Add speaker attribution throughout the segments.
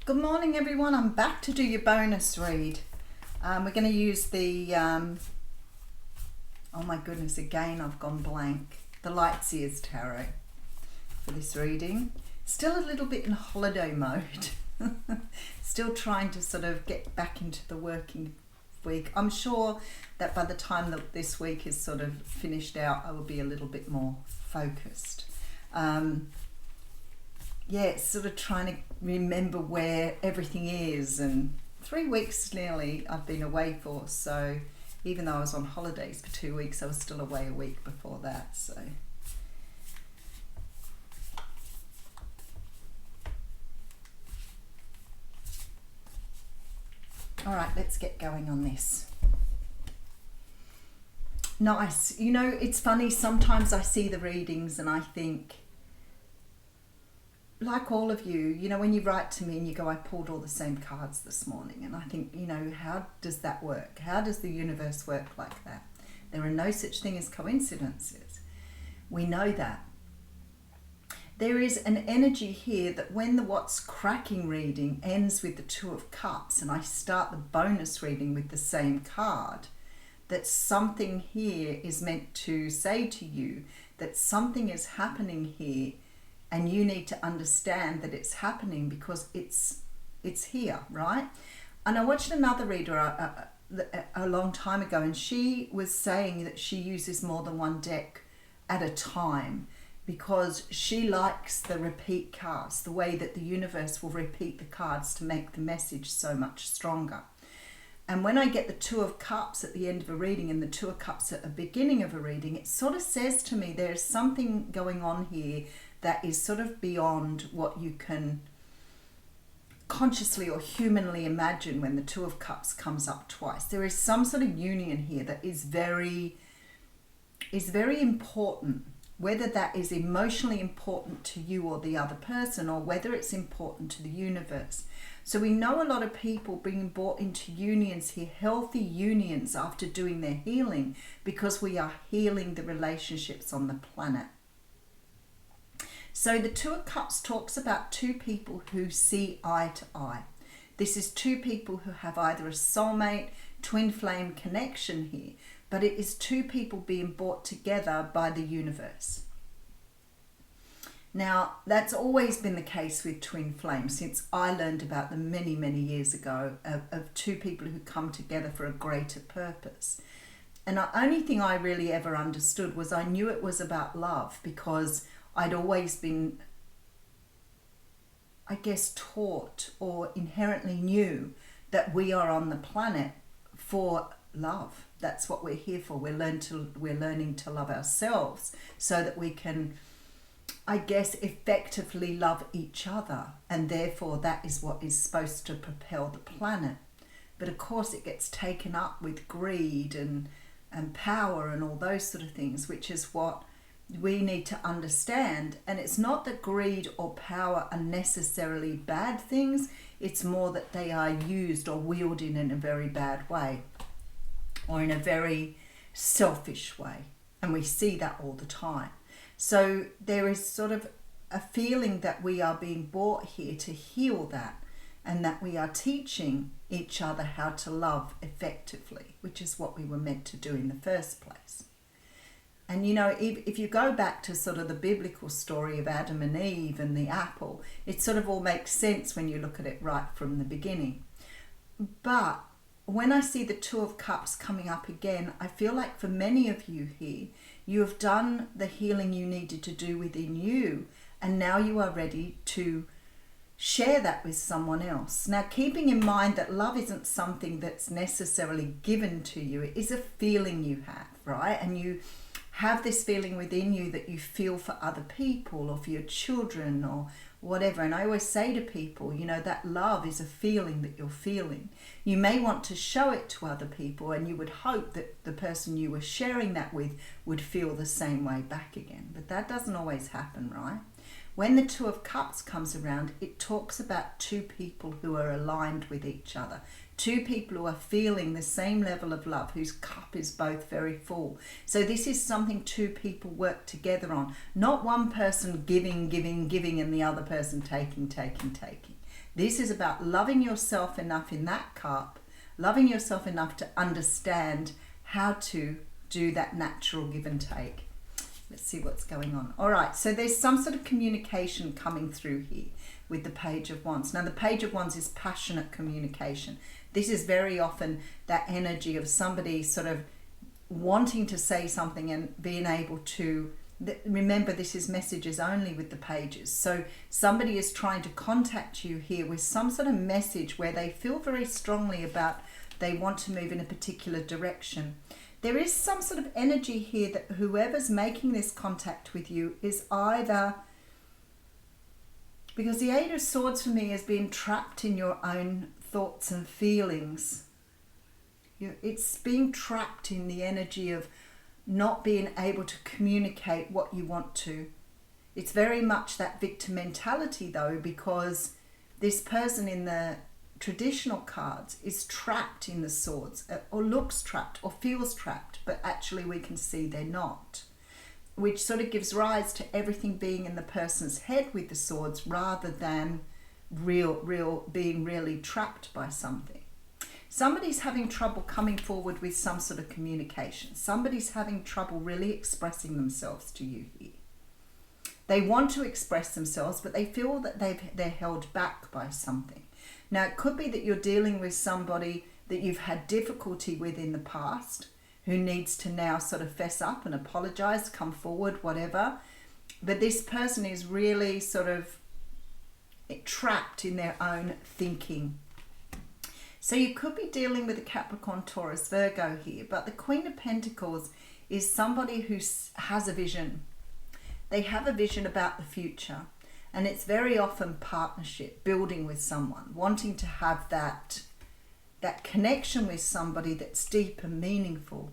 Speaker 1: Good morning everyone, I'm back to do your bonus read. We're going to use the, oh my goodness, again I've gone blank, the Lightseers Tarot for this reading. Still a little bit in holiday mode, still trying to sort of get back into the working week. I'm sure that by the time that this week is sort of finished out, I will be a little bit more focused. Yeah, sort of trying to remember where everything is, and 3 weeks nearly I've been away for, so even though I was on holidays for 2 weeks, I was still away a week before that, so. All right, let's get going on this. Nice. You know, it's funny, sometimes I see the readings and I think, like all of you, you know, when you write to me and you go, I pulled all the same cards this morning, and I think, you know, how does that work? How does the universe work like that? There are no such thing as coincidences. We know that. There is an energy here that when the What's Cracking reading ends with the Two of Cups and I start the bonus reading with the same card, that something here is meant to say to you that something is happening here, and you need to understand that it's happening because it's here, right? And I watched another reader a long time ago, and she was saying that she uses more than one deck at a time because she likes the repeat cards, the way that the universe will repeat the cards to make the message so much stronger. And when I get the Two of Cups at the end of a reading and the Two of Cups at the beginning of a reading, it sort of says to me there's something going on here that is sort of beyond what you can consciously or humanly imagine when the Two of Cups comes up twice. There is some sort of union here that is very important, whether that is emotionally important to you or the other person, or whether it's important to the universe. So we know a lot of people being brought into unions here, healthy unions after doing their healing, because we are healing the relationships on the planet. So the Two of Cups talks about two people who see eye to eye. This is two people who have either a soulmate, twin flame connection here, but it is two people being brought together by the universe. Now, that's always been the case with twin flames since I learned about them many, many years ago, of two people who come together for a greater purpose. And the only thing I really ever understood was I knew it was about love, because I'd always been, I guess, taught or inherently knew that we are on the planet for love. That's what we're here for. We're learning to love ourselves so that we can, I guess, effectively love each other. And therefore that is what is supposed to propel the planet. But of course it gets taken up with greed and power and all those sort of things, which is what we need to understand. And it's not that greed or power are necessarily bad things, it's more that they are used or wielded in a very bad way or in a very selfish way, and we see that all the time. So there is sort of a feeling that we are being brought here to heal that, and that we are teaching each other how to love effectively, which is what we were meant to do in the first place. And you know, if you go back to sort of the biblical story of Adam and Eve and the apple, it sort of all makes sense when you look at it right from the beginning. But when I see the Two of Cups coming up again, I feel like for many of you here, you have done the healing you needed to do within you, and now you are ready to share that with someone else. Now, keeping in mind that love isn't something that's necessarily given to you, it is a feeling you have, right? And you have this feeling within you that you feel for other people or for your children or whatever. And I always say to people, you know, that love is a feeling that you're feeling. You may want to show it to other people, and you would hope that the person you were sharing that with would feel the same way back again. But that doesn't always happen, right? When the Two of Cups comes around, it talks about two people who are aligned with each other. Two people who are feeling the same level of love, whose cup is both very full. So this is something two people work together on. Not one person giving, and the other person taking. This is about loving yourself enough in that cup, loving yourself enough to understand how to do that natural give and take. Let's see what's going on. All right, so there's some sort of communication coming through here with the Page of Wands. Now, the Page of Wands is passionate communication. This is very often that energy of somebody sort of wanting to say something and being able to, remember this is messages only with the pages. So somebody is trying to contact you here with some sort of message where they feel very strongly about they want to move in a particular direction. There is some sort of energy here that whoever's making this contact with you is either, because the Eight of Swords for me is being trapped in your own thoughts and feelings. It's being trapped in the energy of not being able to communicate what you want to. It's very much that victim mentality though, because this person in the traditional cards is trapped in the swords, or looks trapped or feels trapped, but actually we can see they're not, which sort of gives rise to everything being in the person's head with the swords rather than being really trapped by something. Somebody's having trouble coming forward with some sort of communication. Somebody's having trouble really expressing themselves to you here. They want to express themselves, but they feel that they're held back by something. Now, it could be that you're dealing with somebody that you've had difficulty with in the past, who needs to now sort of fess up and apologize, come forward, whatever. But this person is really sort of trapped in their own thinking. So you could be dealing with a Capricorn, Taurus, Virgo here, but the Queen of Pentacles is somebody who has a vision. They have a vision about the future, and it's very often partnership, building with someone, wanting to have that connection with somebody that's deep and meaningful.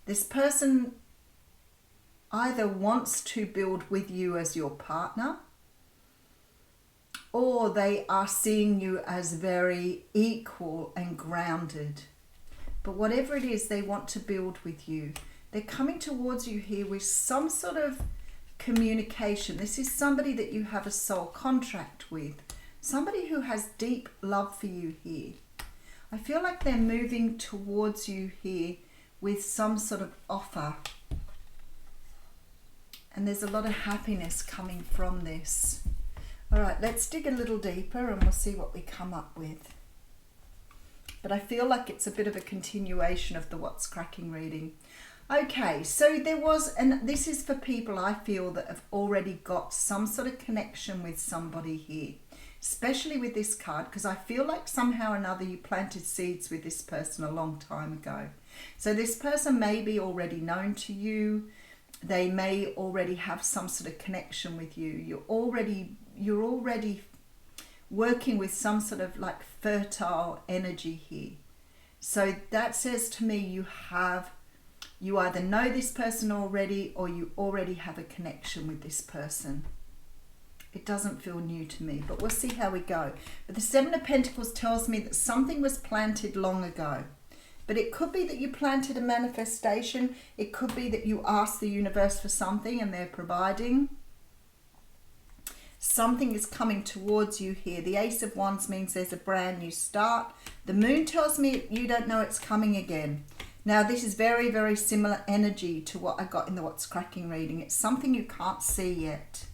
Speaker 1: This person either wants to build with you as your partner, or they are seeing you as very equal and grounded. But whatever it is, they want to build with you. They're coming towards you here with some sort of communication. This is somebody that you have a soul contract with. Somebody who has deep love for you here. I feel like they're moving towards you here with some sort of offer. And there's a lot of happiness coming from this. All right, let's dig a little deeper and we'll see what we come up with. But I feel like it's a bit of a continuation of the What's Cracking reading. Okay, so there was, and this is for people I feel that have already got some sort of connection with somebody here, especially with this card, because I feel like somehow or another you planted seeds with this person a long time ago. So this person may be already known to you. They may already have some sort of connection with you. You're already working with some sort of like fertile energy here. So that says to me you either know this person already or you already have a connection with this person. It doesn't feel new to me, but we'll see how we go. But the Seven of Pentacles tells me that something was planted long ago. But it could be that you planted a manifestation. It could be that you asked the universe for something and they're providing. Something is coming towards you here. The Ace of Wands means there's a brand new start. The Moon tells me you don't know it's coming again. Now, this is very, very similar energy to what I got in the What's Cracking reading. It's something you can't see yet.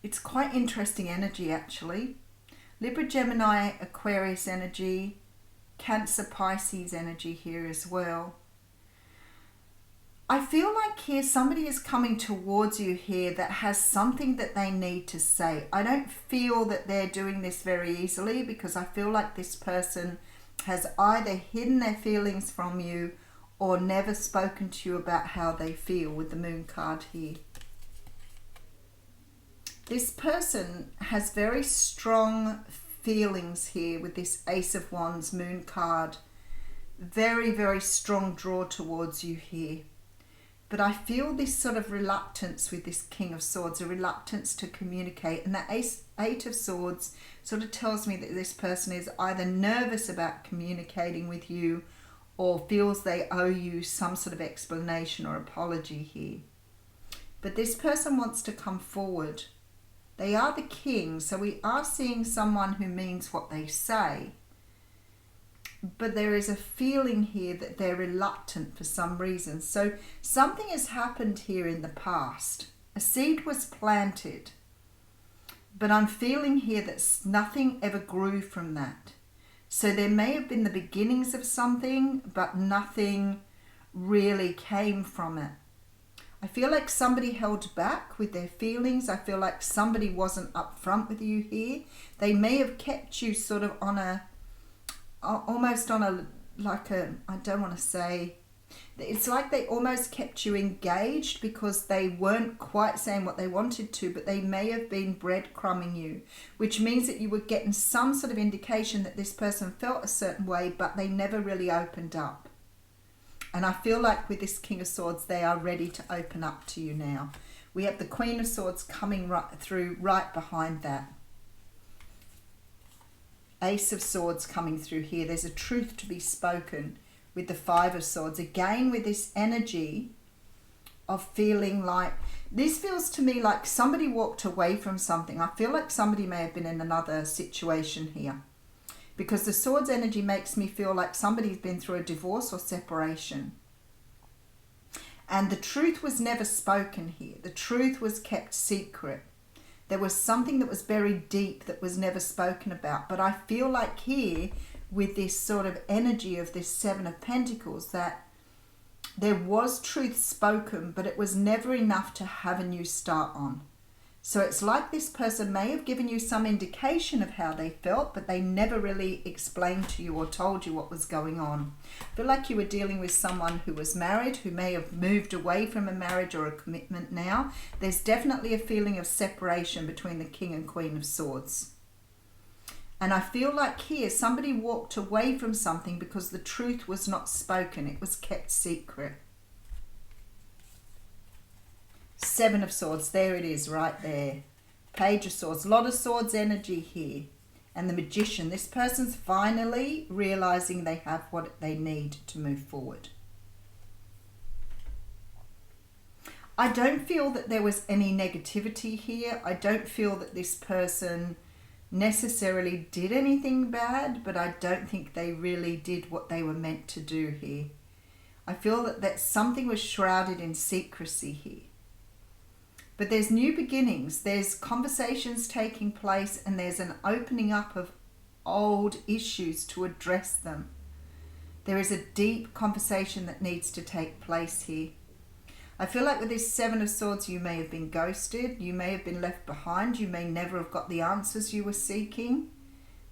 Speaker 1: It's quite interesting energy, actually. Libra, Gemini, Aquarius energy, Cancer, Pisces energy here as well. I feel like here somebody is coming towards you here that has something that they need to say. I don't feel that they're doing this very easily, because I feel like this person has either hidden their feelings from you or never spoken to you about how they feel with the Moon card here. This person has very strong feelings here with this Ace of Wands Moon card. Very, very strong draw towards you here. But I feel this sort of reluctance with this King of Swords, a reluctance to communicate. And that Eight of Swords sort of tells me that this person is either nervous about communicating with you or feels they owe you some sort of explanation or apology here. But this person wants to come forward. They are the king, so we are seeing someone who means what they say. But there is a feeling here that they're reluctant for some reason. So something has happened here in the past. A seed was planted. But I'm feeling here that nothing ever grew from that. So there may have been the beginnings of something, but nothing really came from it. I feel like somebody held back with their feelings. I feel like somebody wasn't upfront with you here. They may have kept you sort of on a, almost on a, like a, I don't want to say, it's like they almost kept you engaged because they weren't quite saying what they wanted to, but they may have been breadcrumbing you, which means that you were getting some sort of indication that this person felt a certain way, but they never really opened up. And I feel like with this King of Swords, they are ready to open up to you now. We have the Queen of Swords coming right behind that. Ace of Swords coming through here. There's a truth to be spoken with the Five of Swords. Again, with this energy of feeling like, this feels to me like somebody walked away from something. I feel like somebody may have been in another situation here. Because the Swords energy makes me feel like somebody's been through a divorce or separation. And the truth was never spoken here. The truth was kept secret. There was something that was buried deep that was never spoken about. But I feel like here, with this sort of energy of this Seven of Pentacles, that there was truth spoken, but it was never enough to have a new start on. So it's like this person may have given you some indication of how they felt, but they never really explained to you or told you what was going on. I feel like you were dealing with someone who was married, who may have moved away from a marriage or a commitment now. There's definitely a feeling of separation between the King and Queen of Swords. And I feel like here somebody walked away from something because the truth was not spoken. It was kept secret. Seven of Swords, there it is right there. Page of Swords, a lot of Swords energy here. And the Magician, this person's finally realizing they have what they need to move forward. I don't feel that there was any negativity here. I don't feel that this person necessarily did anything bad, but I don't think they really did what they were meant to do here. I feel that something was shrouded in secrecy here. But there's new beginnings, there's conversations taking place, and there's an opening up of old issues to address them. There is a deep conversation that needs to take place here. I feel like with this Seven of Swords, you may have been ghosted, you may have been left behind, you may never have got the answers you were seeking.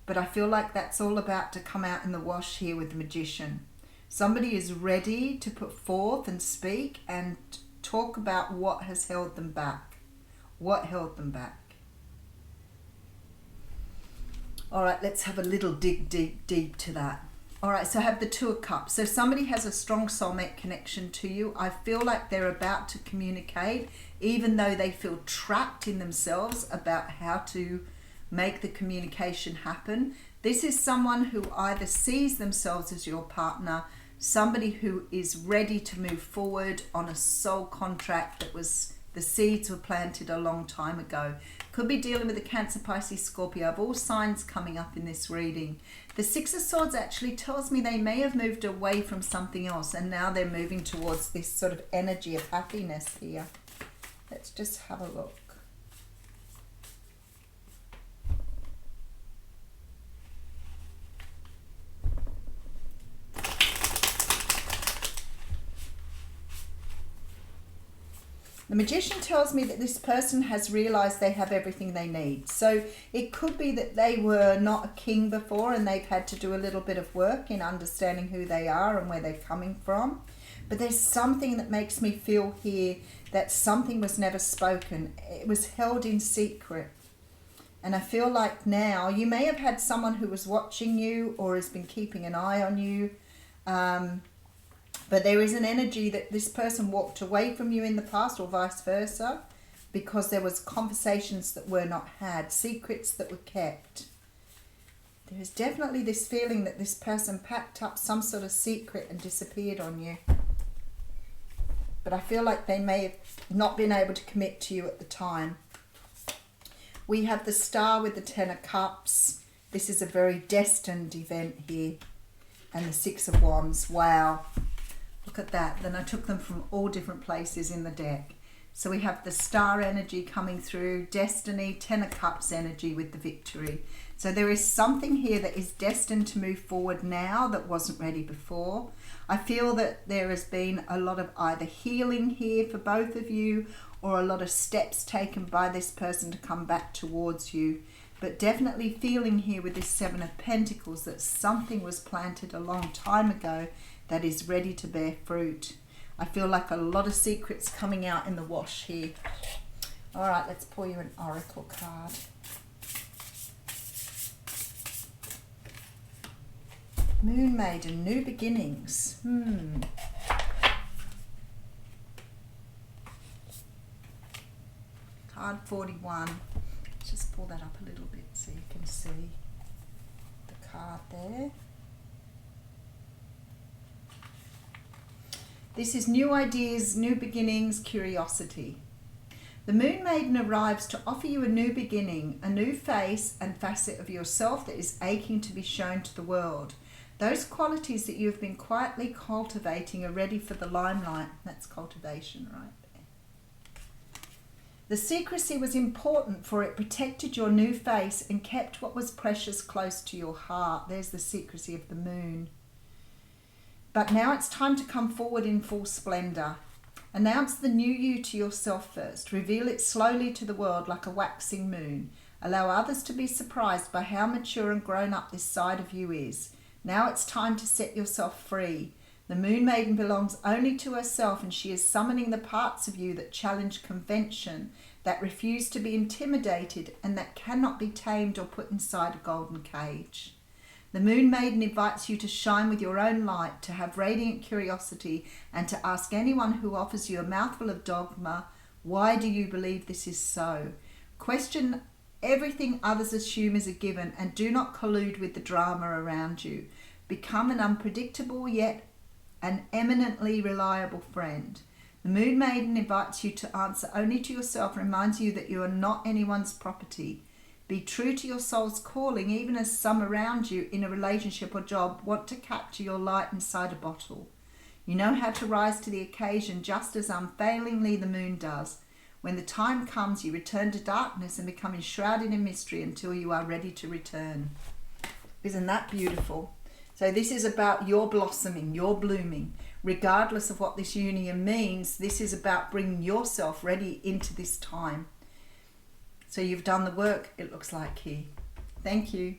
Speaker 1: But I feel like that's all about to come out in the wash here with the Magician. Somebody is ready to put forth and speak and talk about what has held them back. What held them back? All right, let's have a little dig deep to that. All right, so I have the Two of Cups. So somebody has a strong soulmate connection to you. I feel like they're about to communicate, even though they feel trapped in themselves about how to make the communication happen. This is someone who either sees themselves as your partner, somebody who is ready to move forward on a soul contract that was, the seeds were planted a long time ago. Could be dealing with a Cancer, Pisces, Scorpio. I have all signs coming up in this reading. The Six of Swords actually tells me they may have moved away from something else and now they're moving towards this sort of energy of happiness here. Let's just have a look. The Magician tells me that this person has realized they have everything they need. So it could be that they were not a king before and they've had to do a little bit of work in understanding who they are and where they're coming from. But there's something that makes me feel here that something was never spoken. It was held in secret. And I feel like now you may have had someone who was watching you or has been keeping an eye on you. But there is an energy that this person walked away from you in the past or vice versa because there was conversations that were not had, secrets that were kept. There is definitely this feeling that this person packed up some sort of secret and disappeared on you. but I feel like they may have not been able to commit to you at the time. We have the Star with the Ten of Cups. This is a very destined event here. And the Six of Wands. Wow. Look at that. Then I took them from all different places in the deck. So we have the Star energy coming through, Destiny, Ten of Cups energy with the Victory. So there is something here that is destined to move forward now that wasn't ready before. I feel that there has been a lot of either healing here for both of you, or a lot of steps taken by this person to come back towards you. But definitely feeling here with this Seven of Pentacles that something was planted a long time ago that is ready to bear fruit. I feel like a lot of secrets coming out in the wash here. All right, let's pull you an oracle card. Moon Maiden, new beginnings. Card 41. Let's just pull that up a little bit so you can see the card there. This is new ideas, new beginnings, curiosity. The Moon Maiden arrives to offer you a new beginning, a new face and facet of yourself that is aching to be shown to the world. Those qualities that you have been quietly cultivating are ready for the limelight. That's cultivation right there. The secrecy was important, for it protected your new face and kept what was precious close to your heart. There's the secrecy of the moon. But now it's time to come forward in full splendor. Announce the new you to yourself first. Reveal it slowly to the world like a waxing moon. Allow others to be surprised by how mature and grown up this side of you is. Now it's time to set yourself free. The Moon Maiden belongs only to herself, and she is summoning the parts of you that challenge convention, that refuse to be intimidated, and that cannot be tamed or put inside a golden cage. The Moon Maiden invites you to shine with your own light, to have radiant curiosity, and to ask anyone who offers you a mouthful of dogma, why do you believe this is so? Question everything others assume is a given, and do not collude with the drama around you. Become an unpredictable yet an eminently reliable friend. The Moon Maiden invites you to answer only to yourself and reminds you that you are not anyone's property. Be true to your soul's calling, even as some around you in a relationship or job want to capture your light inside a bottle. You know how to rise to the occasion just as unfailingly the moon does. When the time comes, you return to darkness and become enshrouded in mystery until you are ready to return. Isn't that beautiful? So this is about your blossoming, your blooming. Regardless of what this union means, this is about bringing yourself ready into this time. So you've done the work, it looks like here. Thank you.